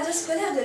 radio scolaire de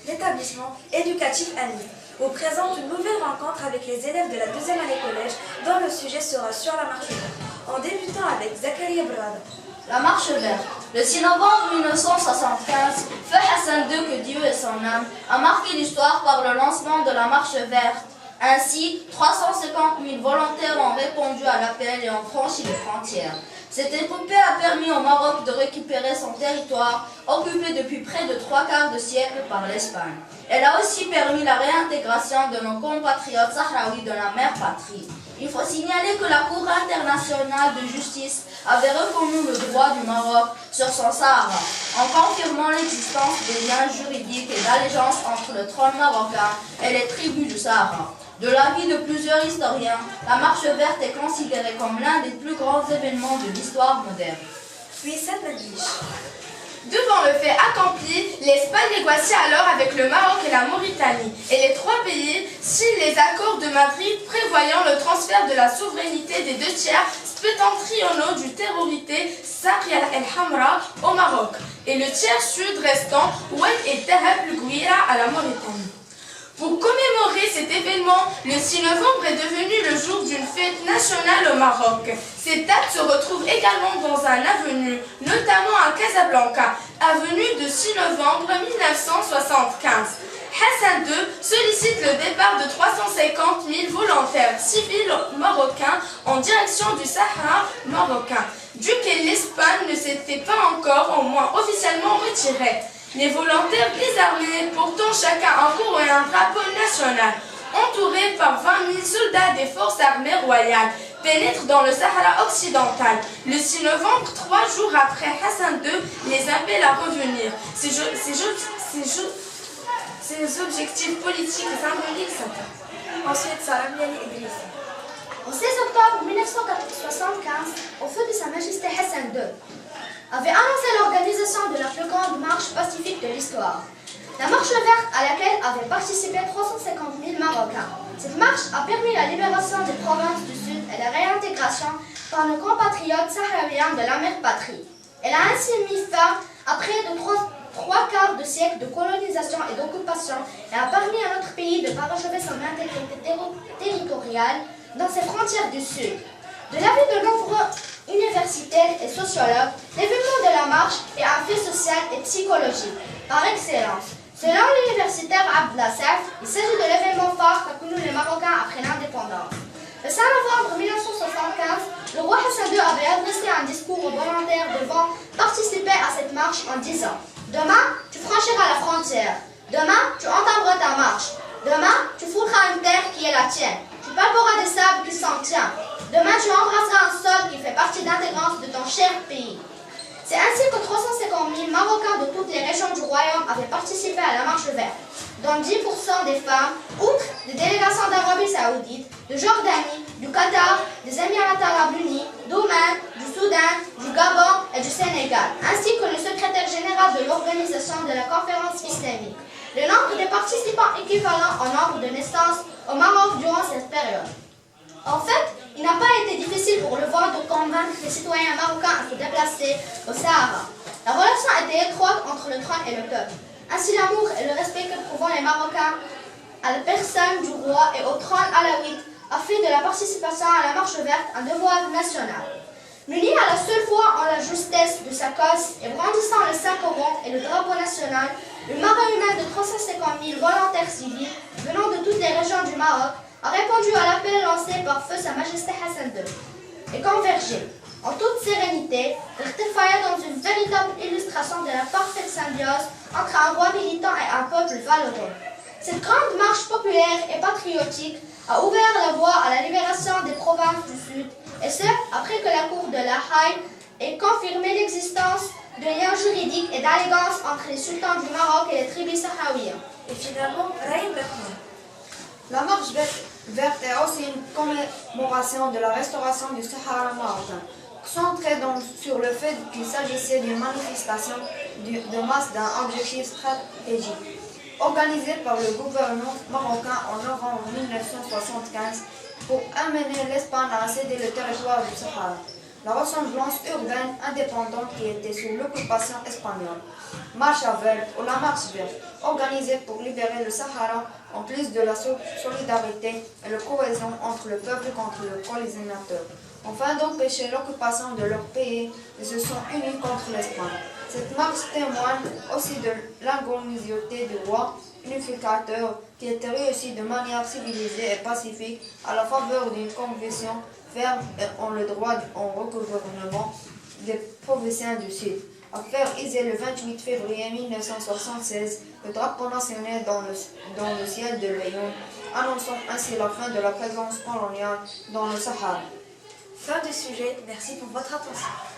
l'établissement éducatif Annie vous présente une nouvelle rencontre avec les élèves de la deuxième année collège dont le sujet sera sur la marche verte, en débutant avec Zakaria Brada. La marche verte. Le 6 novembre 1975, feu Hassan II, que Dieu ait son âme, a marqué l'histoire par le lancement de la marche verte. Ainsi, 350 000 volontaires ont répondu à l'appel et ont franchi les frontières. Cette épopée a permis au Maroc de récupérer son territoire, occupé depuis près de 3/4 de siècle par l'Espagne. Elle a aussi permis la réintégration de nos compatriotes sahraouis de la mère patrie. Il faut signaler que la Cour internationale de justice avait reconnu le droit du Maroc sur son Sahara, en confirmant l'existence des liens juridiques et d'allégeance entre le trône marocain et les tribus du Sahara. De l'avis de plusieurs historiens, la marche verte est considérée comme l'un des plus grands événements de l'histoire moderne. Puis cette néglige. Devant le fait accompli, l'Espagne négocie alors avec le Maroc et la Mauritanie, et les trois pays signent les accords de Madrid prévoyant le transfert de la souveraineté des 2/3 septentrionaux du territoire Sakia el-Hamra au Maroc, et le tiers sud restant Oued et Tahab el-Gouira à la Mauritanie. Pour commémorer cet événement, le 6 novembre est devenu le jour d'une fête nationale au Maroc. Cette date se retrouve également dans un avenue, notamment à Casablanca, avenue de 6 novembre 1975. Hassan II sollicite le départ de 350 000 volontaires civils marocains en direction du Sahara marocain, duquel l'Espagne ne s'était pas encore, au moins officiellement, retirée. Les volontaires désarmés, portant chacun un courroux et un drapeau national, entourés par 20 000 soldats des forces armées royales, pénètrent dans le Sahara occidental. Le 6 novembre, 3 jours après Hassan II, les appelle à revenir. Ces objectifs politiques et symboliques sont... Ensuite, Saramiani Idriss. Au 16 octobre 1975, au feu de Sa Majesté Hassan II, avait annoncé l'organisation de la plus grande marche pacifique de l'histoire. La marche verte à laquelle avaient participé 350 000 Marocains. Cette marche a permis la libération des provinces du Sud et la réintégration par nos compatriotes sahraouiens de la mère patrie. Elle a ainsi mis fin à près de 3/4 de siècle de colonisation et d'occupation et a permis à notre pays de parachever son intégrité territoriale dans ses frontières du Sud. De l'avis de nombreux universitaires et sociologues, l'événement de la marche est un fait social et psychologique, par excellence. Selon l'universitaire Abdallah Saf, il s'agit de l'événement phare qu'a connu les Marocains après l'indépendance. Le 5 novembre 1975, le roi Hassan II avait adressé un discours aux volontaires devant participer à cette marche en disant « Demain, tu franchiras la frontière. Demain, tu entameras ta marche. Demain, tu fouleras une terre qui est la tienne. Tu palperas des sables qui sont tiens. Demain, tu embrasseras un sol qui fait partie d'intégrance de ton cher pays. » C'est ainsi que 350 000 Marocains de toutes les régions du royaume avaient participé à la marche verte, dont 10% des femmes, outre des délégations d'Arabie Saoudite, de Jordanie, du Qatar, des Émirats Arabes Unis, d'Oman, du Soudan, du Gabon et du Sénégal, ainsi que le secrétaire général de l'organisation de la conférence islamique. Le nombre des participants équivalent au nombre de naissances au Maroc durant cette période. En fait, il n'a pas été difficile pour le vent de convaincre les citoyens marocains à se déplacer au Sahara. La relation était étroite entre le trône et le peuple. Ainsi, l'amour et le respect qu'éprouvent les Marocains à la personne du roi et au trône alawite a fait de la participation à la marche verte un devoir national. Muni à la seule foi en la justesse de sa cause et brandissant le Saint-Coran et le drapeau national, une marée humaine de 350 000 volontaires civils venant de toutes les régions du Maroc a répondu à l'appel lancé par feu Sa Majesté Hassan II et convergé en toute sérénité, rectifié dans une véritable illustration de la parfaite symbiose entre un roi militant et un peuple valeureux. Cette grande marche populaire et patriotique a ouvert la voie à la libération des provinces du Sud, et ce, après que la Cour de La Haye ait confirmé l'existence de liens juridiques et d'allégeance entre les sultans du Maroc et les tribus sahraouiennes. Et finalement, Raïm Bekman. La marche verte est aussi une commémoration de la restauration du Sahara marocain, centrée sur le fait qu'il s'agissait d'une manifestation de masse d'un objectif stratégique. Organisée par le gouvernement marocain en novembre 1975 pour amener l'Espagne à céder le territoire du Sahara. la ressemblance urbaine indépendante qui était sous l'occupation espagnole. Marche verte ou la marche verte, organisée pour libérer le Sahara, en plus de la solidarité et la cohésion entre le peuple contre le colonisateur. Afin d'empêcher l'occupation de leur pays, ils se sont unis contre l'Espagne. Cette marche témoigne aussi de l'ingéniosité du roi unificateur qui était réussi de manière civilisée et pacifique à la faveur d'une convention ferme et en le droit au recouvrement des provinciens du Sud. À faire hiser le 28 février 1976 le drapeau national dans le ciel de Lyon, annonçant ainsi la fin de la présence coloniale dans le Sahara. Fin du sujet, merci pour votre attention.